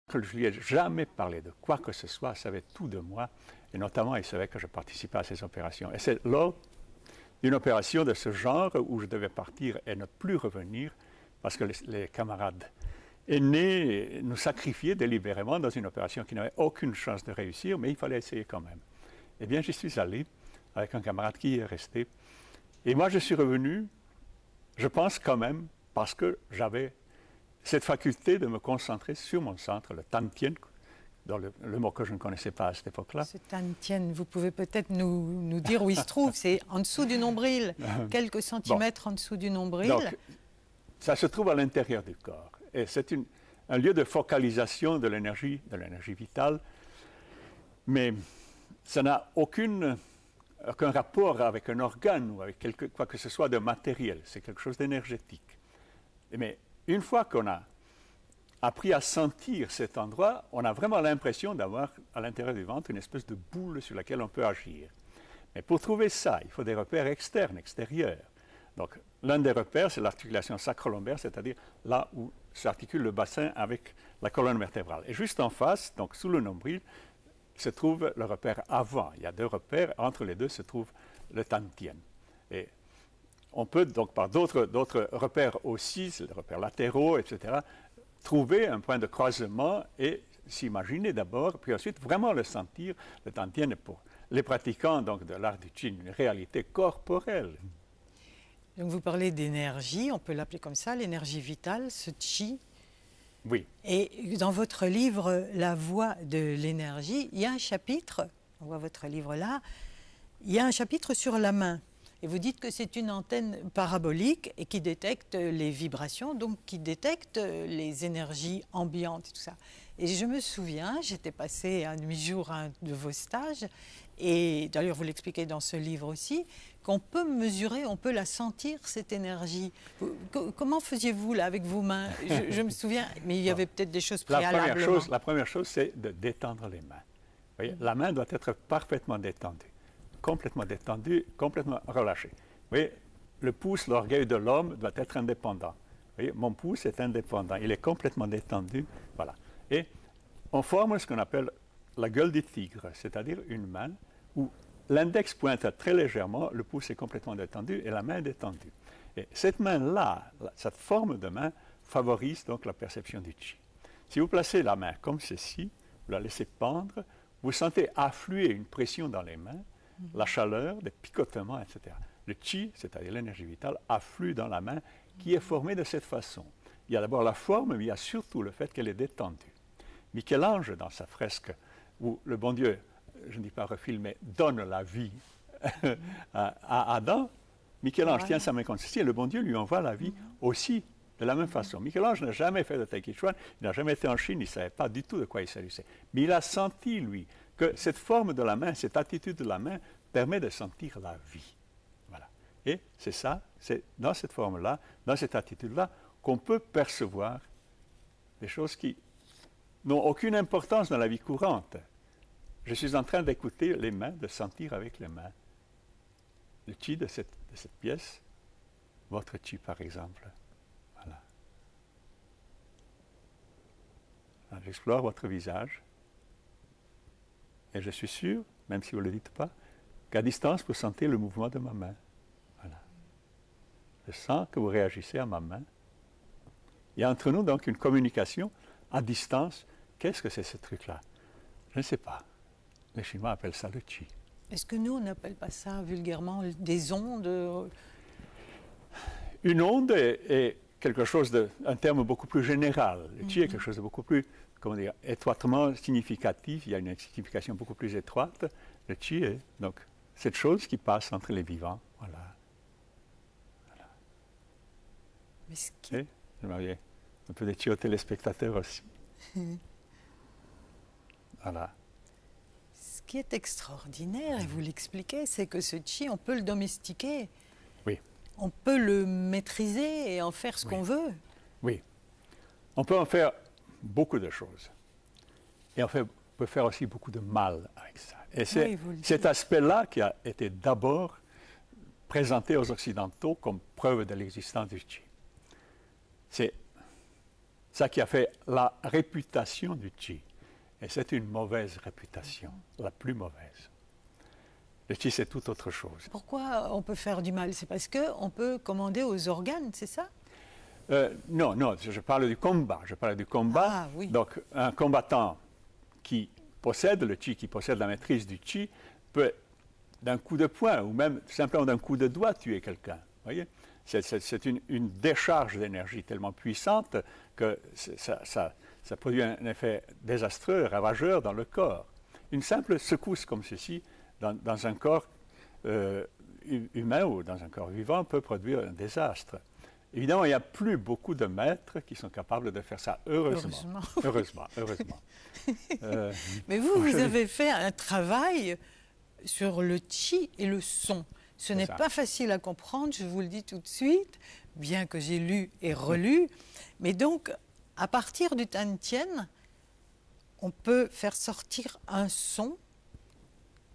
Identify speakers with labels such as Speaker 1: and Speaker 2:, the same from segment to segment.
Speaker 1: Je ne lui ai jamais parlé de quoi que ce soit, il savait tout de moi, et notamment il savait que je participais à ces opérations. Et c'est lors d'une opération de ce genre où je devais partir et ne plus revenir, parce que les camarades aînés nous sacrifiaient délibérément dans une opération qui n'avait aucune chance de réussir, mais il fallait essayer quand même. Eh bien, j'y suis allé avec un camarade qui est resté. Et moi, je suis revenu, je pense quand même, parce que j'avais cette faculté de me concentrer sur mon centre, le Tantien, dans le mot que je ne connaissais pas à cette époque-là.
Speaker 2: Ce Tantien, vous pouvez peut-être nous dire où il se trouve. C'est en dessous du nombril, quelques centimètres en dessous du nombril.
Speaker 1: Donc, ça se trouve à l'intérieur du corps. Et c'est un lieu de focalisation de l'énergie vitale, mais ça n'a aucun rapport avec un organe ou avec quoi que ce soit de matériel. C'est quelque chose d'énergétique. Mais une fois qu'on a appris à sentir cet endroit, on a vraiment l'impression d'avoir à l'intérieur du ventre une espèce de boule sur laquelle on peut agir. Mais pour trouver ça, il faut des repères externes, extérieurs. Donc, l'un des repères, c'est l'articulation sacro-lombaire, c'est-à-dire là où s'articule le bassin avec la colonne vertébrale. Et juste en face, donc sous le nombril, se trouve le repère avant. Il y a deux repères, entre les deux se trouve le Tantien. Et on peut donc par d'autres repères aussi, les repères latéraux, etc., trouver un point de croisement et s'imaginer d'abord, puis ensuite vraiment le sentir. Le Tantien est pour les pratiquants donc, de l'art du Qi une réalité corporelle.
Speaker 2: Donc vous parlez d'énergie, on peut l'appeler comme ça, l'énergie vitale, ce Qi.
Speaker 1: Oui.
Speaker 2: Et dans votre livre, La voie de l'énergie, il y a un chapitre, on voit votre livre là, il y a un chapitre sur la main. Et vous dites que c'est une antenne parabolique et qui détecte les vibrations, donc qui détecte les énergies ambiantes et tout ça. Et je me souviens, j'étais passée un demi-jour à un de vos stages, et d'ailleurs vous l'expliquez dans ce livre aussi, qu'on peut mesurer, on peut la sentir, cette énergie. Comment faisiez-vous là avec vos mains? Je me souviens, mais il y avait peut-être des choses préalablement.
Speaker 1: La première chose, c'est de détendre les mains. Vous voyez, la main doit être parfaitement détendue, complètement relâchée. Vous voyez, le pouce, l'orgueil de l'homme doit être indépendant. Vous voyez, mon pouce est indépendant, il est complètement détendu, voilà. Et on forme ce qu'on appelle la gueule du tigre, c'est-à-dire une main où l'index pointe très légèrement, le pouce est complètement détendu et la main est détendue. Et cette main-là, cette forme de main, favorise donc la perception du Qi. Si vous placez la main comme ceci, vous la laissez pendre, vous sentez affluer une pression dans les mains, la chaleur, des picotements, etc. Le Qi, c'est-à-dire l'énergie vitale, afflue dans la main qui est formée de cette façon. Il y a d'abord la forme, mais il y a surtout le fait qu'elle est détendue. Michel-Ange, dans sa fresque, où le bon Dieu, je ne dis pas refile, mais donne la vie à Adam, Michel-Ange tient sa main comme ceci et le bon Dieu lui envoie la vie aussi de la même façon. Michel-Ange n'a jamais fait de Tai Chi Chuan, il n'a jamais été en Chine, il ne savait pas du tout de quoi il s'agissait. Mais il a senti, lui, que cette forme de la main, cette attitude de la main, permet de sentir la vie. Voilà. Et c'est ça, c'est dans cette forme-là, dans cette attitude-là, qu'on peut percevoir des choses qui n'ont aucune importance dans la vie courante. Je suis en train d'écouter les mains, de sentir avec les mains le Qi de cette pièce, votre Qi par exemple. Voilà. J'explore votre visage et je suis sûr, même si vous ne le dites pas, qu'à distance vous sentez le mouvement de ma main. Voilà. Je sens que vous réagissez à ma main. Il y a entre nous donc une communication à distance. Qu'est-ce que c'est ce truc-là? Je ne sais pas. Les Chinois appellent ça le Qi.
Speaker 2: Est-ce que nous, on n'appelle pas ça vulgairement des ondes?
Speaker 1: Une onde est quelque chose un terme beaucoup plus général. Le Qi est quelque chose de beaucoup plus, comment dire, étroitement significatif. Il y a une signification beaucoup plus étroite. Le Qi est donc cette chose qui passe entre les vivants. Voilà. Voilà.
Speaker 2: Mais ce qui...
Speaker 1: Et je m'avais un peu de Qi aux téléspectateurs aussi. Voilà.
Speaker 2: Ce qui est extraordinaire, et vous l'expliquez, c'est que ce Qi, on peut le domestiquer.
Speaker 1: Oui.
Speaker 2: On peut le maîtriser et en faire ce qu'on veut.
Speaker 1: Oui. On peut en faire beaucoup de choses. Et on peut faire aussi beaucoup de mal avec ça. Et c'est cet aspect-là qui a été d'abord présenté aux Occidentaux comme preuve de l'existence du Qi. C'est ça qui a fait la réputation du qi. Et c'est une mauvaise réputation, la plus mauvaise. Le qi, c'est tout autre chose.
Speaker 2: Pourquoi on peut faire du mal? C'est parce qu'on peut commander aux organes, c'est ça?
Speaker 1: Non, non, je parle du combat. Je parle du combat.
Speaker 2: Ah, oui.
Speaker 1: Donc, un combattant qui possède le qi, qui possède la maîtrise du qi, peut, d'un coup de poing ou même simplement d'un coup de doigt, tuer quelqu'un. Voyez? C'est une décharge d'énergie tellement puissante que ça produit un effet désastreux, ravageur dans le corps. Une simple secousse comme ceci, dans un corps humain ou dans un corps vivant, peut produire un désastre. Évidemment, il n'y a plus beaucoup de maîtres qui sont capables de faire ça, heureusement. Heureusement.
Speaker 2: Mais vous avez fait un travail sur le qi et le son. Ce n'est pas facile à comprendre, je vous le dis tout de suite, bien que j'ai lu et relu. Mais donc, à partir du Tantien, on peut faire sortir un son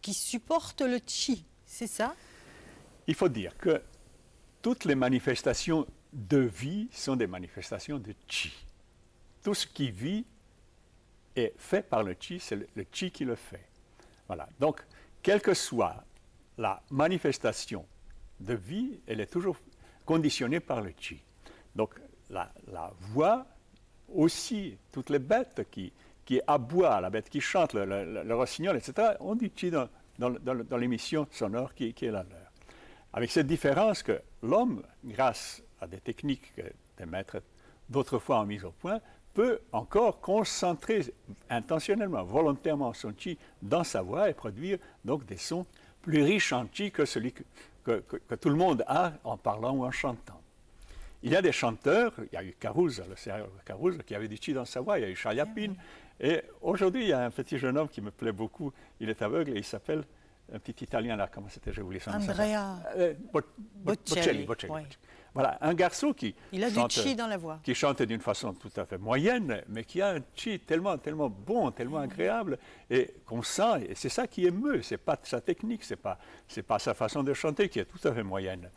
Speaker 2: qui supporte le qi, c'est ça?
Speaker 1: Il faut dire que toutes les manifestations de vie sont des manifestations de qi. Tout ce qui vit est fait par le qi, c'est le qi qui le fait. Voilà. Donc, quelle que soit la manifestation de vie, elle est toujours conditionnée par le qi. Donc, la voix, aussi, toutes les bêtes qui aboient, la bête qui chante, le rossignol, etc., ont du qi dans l'émission sonore qui est la leur. Avec cette différence que l'homme, grâce à des techniques que des maîtres d'autrefois ont mises au point, peut encore concentrer intentionnellement, volontairement son qi dans sa voix et produire donc des sons plus riches en qi que celui que tout le monde a en parlant ou en chantant. Il y a des chanteurs, il y a eu Caruso, le célèbre Caruso, qui avait du qi dans sa voix, il y a eu Chaliapin, et aujourd'hui il y a un petit jeune homme qui me plaît beaucoup, il est aveugle et il s'appelle un petit Italien là, comment c'était, j'ai oublié son nom.
Speaker 2: Andrea
Speaker 1: Bocelli.
Speaker 2: Oui.
Speaker 1: Voilà, un garçon qui
Speaker 2: il a
Speaker 1: chante,
Speaker 2: du qi dans la voix.
Speaker 1: qui chante d'une façon tout à fait moyenne, mais qui a un qi tellement bon, tellement agréable, et qu'on sent, et c'est ça qui émeut, c'est pas sa technique, c'est pas sa façon de chanter qui est tout à fait moyenne.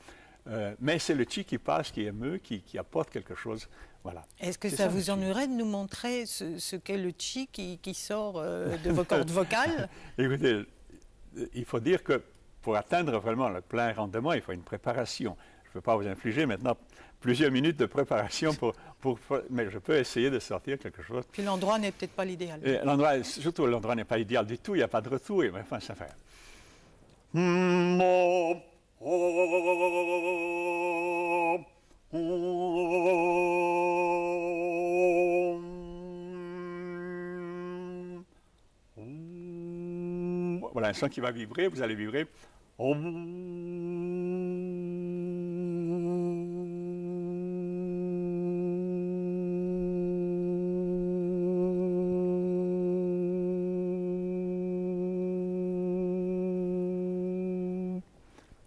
Speaker 1: Mais c'est le qi qui passe, qui émeut, qui apporte quelque chose. Voilà.
Speaker 2: Est-ce que ça vous ennuierait de nous montrer ce qu'est le qi qui sort de vos cordes vocales?
Speaker 1: Écoutez, il faut dire que pour atteindre vraiment le plein rendement, il faut une préparation. Je ne peux pas vous infliger maintenant plusieurs minutes de préparation, mais je peux essayer de sortir quelque chose.
Speaker 2: Puis l'endroit n'est peut-être pas l'idéal.
Speaker 1: Surtout, l'endroit n'est pas idéal du tout, il n'y a pas de retour, mais enfin, ça fait. Voilà un son qui va vibrer, vous allez vibrer.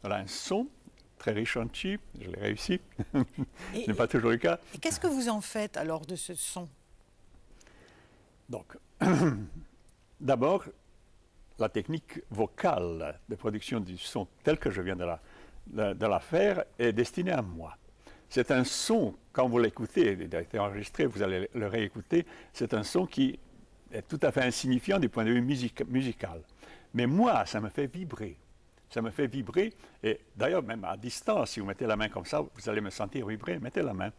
Speaker 1: Voilà un son très riche en qi, je l'ai réussi, ce n'est pas toujours le cas.
Speaker 2: Et qu'est-ce que vous en faites alors de ce son?
Speaker 1: Donc, d'abord, la technique vocale de production du son tel que je viens de la faire est destinée à moi. C'est un son, quand vous l'écoutez, il a été enregistré, vous allez le réécouter, c'est un son qui est tout à fait insignifiant du point de vue musical. Mais moi, ça me fait vibrer. Ça me fait vibrer, et d'ailleurs, même à distance, si vous mettez la main comme ça, vous allez me sentir vibrer. Mettez la main.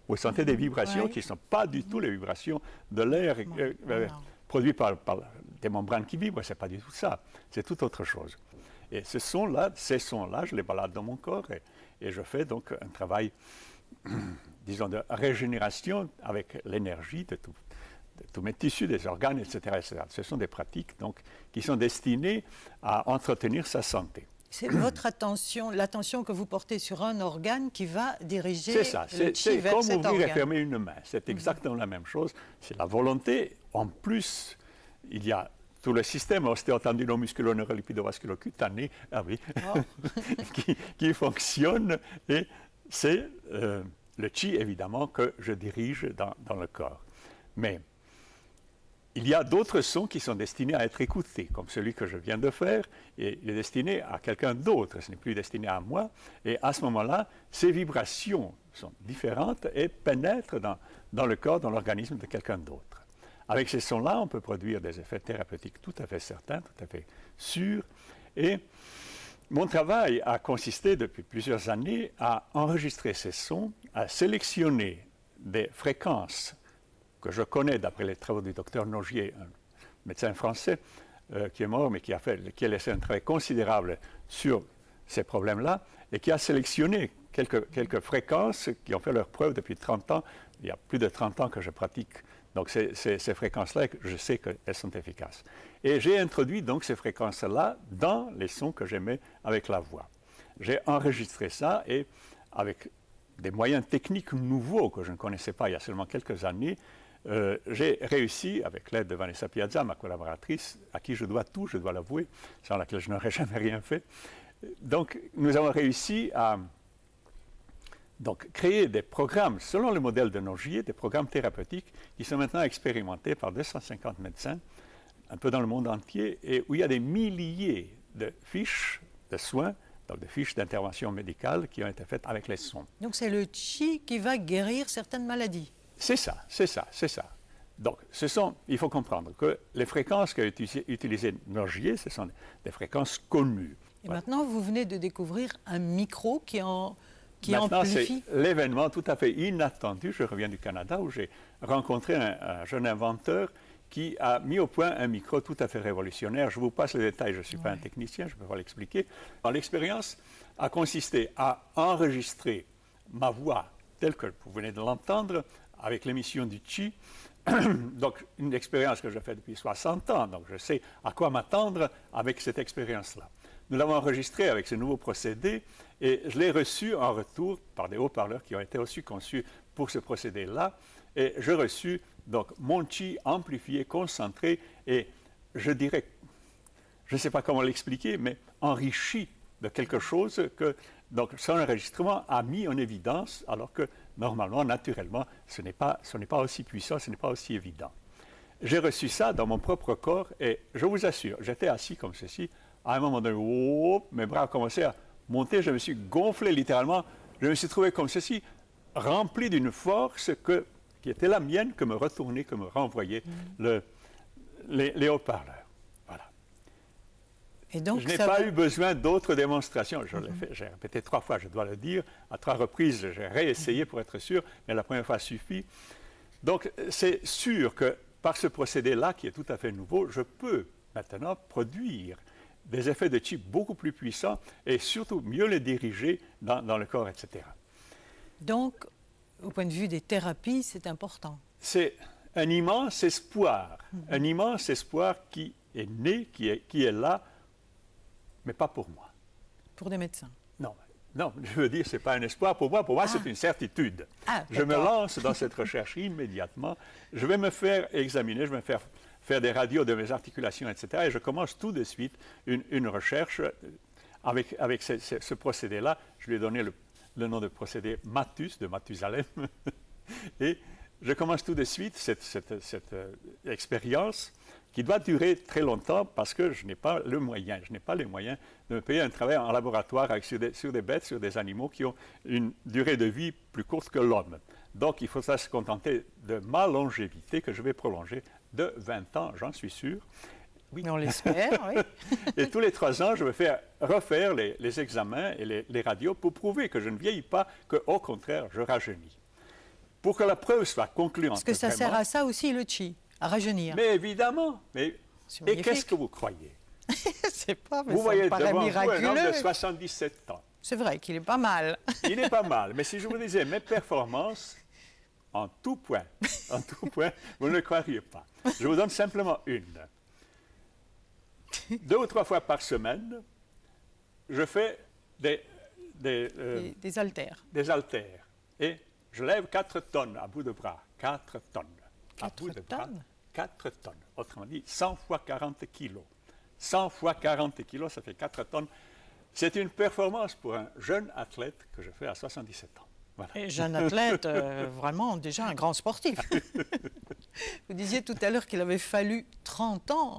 Speaker 1: Vous sentez des vibrations qui ne sont pas du tout les vibrations de l'air produit par des membranes qui vibrent. Ce n'est pas du tout ça. C'est tout autre chose. Et ces sons-là, je les balade dans mon corps et je fais donc un travail, disons, de régénération avec l'énergie de tous mes tissus, des organes, etc., etc. Ce sont des pratiques donc, qui sont destinées à entretenir sa santé.
Speaker 2: C'est votre attention, l'attention que vous portez sur un organe qui va diriger
Speaker 1: le qi vers cet organe. C'est comme ouvrir et fermer une main. C'est exactement la même chose. C'est la volonté. En plus, il y a tout le système ostéotendulo-musculo-neurolipidovasculocutané qui fonctionne. Et c'est le qi, évidemment, que je dirige dans le corps. Mais il y a d'autres sons qui sont destinés à être écoutés, comme celui que je viens de faire, et il est destiné à quelqu'un d'autre, ce n'est plus destiné à moi, et à ce moment-là, ces vibrations sont différentes et pénètrent dans le corps, dans l'organisme de quelqu'un d'autre. Avec ces sons-là, on peut produire des effets thérapeutiques tout à fait certains, tout à fait sûrs, et mon travail a consisté depuis plusieurs années à enregistrer ces sons, à sélectionner des fréquences que je connais d'après les travaux du docteur Nogier, un médecin français qui est mort, mais qui a laissé un travail considérable sur ces problèmes-là, et qui a sélectionné quelques fréquences qui ont fait leur preuve depuis 30 ans. Il y a plus de 30 ans que je pratique. Donc ces fréquences-là, je sais qu'elles sont efficaces. Et j'ai introduit donc ces fréquences-là dans les sons que j'émets avec la voix. J'ai enregistré ça et avec des moyens techniques nouveaux que je ne connaissais pas il y a seulement quelques années, j'ai réussi, avec l'aide de Vanessa Piazza, ma collaboratrice, à qui je dois tout, je dois l'avouer, sans laquelle je n'aurais jamais rien fait. Donc, nous avons réussi à créer des programmes, selon le modèle de Nogier, des programmes thérapeutiques qui sont maintenant expérimentés par 250 médecins, un peu dans le monde entier, et où il y a des milliers de fiches de soins, donc des fiches d'intervention médicale qui ont été faites avec les sons.
Speaker 2: Donc, c'est le chi qui va guérir certaines maladies.
Speaker 1: C'est ça. Donc, il faut comprendre que les fréquences qu'a utilisées Nogier, ce sont des fréquences connues.
Speaker 2: Et maintenant, vous venez de découvrir un micro qui amplifie.
Speaker 1: Maintenant, c'est l'événement tout à fait inattendu. Je reviens du Canada où j'ai rencontré un jeune inventeur qui a mis au point un micro tout à fait révolutionnaire. Je vous passe les détails, je ne suis pas un technicien, je peux pas l'expliquer. L'expérience a consisté à enregistrer ma voix telle que vous venez de l'entendre, avec l'émission du Chi. Donc, une expérience que je fais depuis 60 ans, donc je sais à quoi m'attendre avec cette expérience-là. Nous l'avons enregistré avec ce nouveau procédé et je l'ai reçu en retour par des haut-parleurs qui ont été aussi conçus pour ce procédé-là. Et j'ai reçu donc mon Chi amplifié, concentré et je dirais, je ne sais pas comment l'expliquer, mais enrichi de quelque chose que donc son enregistrement a mis en évidence, alors que normalement, naturellement, ce n'est pas aussi puissant, ce n'est pas aussi évident. J'ai reçu ça dans mon propre corps et je vous assure, j'étais assis comme ceci, à un moment donné, mes bras ont commencé à monter, je me suis gonflé littéralement, je me suis trouvé comme ceci, rempli d'une force qui était la mienne, que me retournait, que me renvoyait les haut-parleurs. Et donc, je n'ai pas eu besoin d'autres démonstrations. J'ai répété 3 fois, je dois le dire. À 3 reprises, j'ai réessayé pour être sûr, mais la première fois suffit. Donc, c'est sûr que par ce procédé-là, qui est tout à fait nouveau, je peux maintenant produire des effets de chi beaucoup plus puissants et surtout mieux les diriger dans le corps, etc.
Speaker 2: Donc, au point de vue des thérapies, c'est important.
Speaker 1: C'est un immense espoir, un immense espoir qui est né, qui est là, mais pas pour moi.
Speaker 2: Pour des médecins?
Speaker 1: Non, je veux dire, ce n'est pas un espoir pour moi, c'est une certitude. Je me lance dans cette recherche immédiatement, je vais me faire examiner, je vais me faire des radios de mes articulations, etc. Et je commence tout de suite une recherche avec ce procédé-là. Je lui ai donné le nom de procédé Mathus, de Mathusalem. Et je commence tout de suite cette expérience qui doit durer très longtemps parce que je n'ai pas les moyens de me payer un travail en laboratoire sur des bêtes, sur des animaux qui ont une durée de vie plus courte que l'homme. Donc, il faudra se contenter de ma longévité que je vais prolonger de 20 ans, j'en suis sûr.
Speaker 2: Oui, on l'espère, oui.
Speaker 1: Et tous les 3 ans, je vais refaire les examens et les radios pour prouver que je ne vieillis pas, qu'au contraire, je rajeunis. Pour que la preuve soit concluante.
Speaker 2: Parce que ça sert à ça aussi, le chi, à rajeunir.
Speaker 1: Mais évidemment. Et qu'est-ce que vous croyez?
Speaker 2: C'est pas, mais
Speaker 1: vous voyez devant vous
Speaker 2: miraculeux.
Speaker 1: un homme de 77 ans.
Speaker 2: C'est vrai qu'il est pas mal.
Speaker 1: Il est pas mal. Mais si je vous disais mes performances, en tout point, vous ne le croiriez pas. Je vous donne simplement une. 2 ou 3 fois par semaine, je fais des
Speaker 2: haltères.
Speaker 1: Des haltères. Et je lève 4 tonnes à bout de bras. 4 tonnes.
Speaker 2: 4 tonnes?
Speaker 1: 4 tonnes. Autrement dit, 100 fois 40 kilos. 100 fois 40 kilos, ça fait 4 tonnes. C'est une performance pour un jeune athlète que je fais à 77 ans. Voilà.
Speaker 2: Et jeune athlète, vraiment déjà un grand sportif. Vous disiez tout à l'heure qu'il avait fallu 30 ans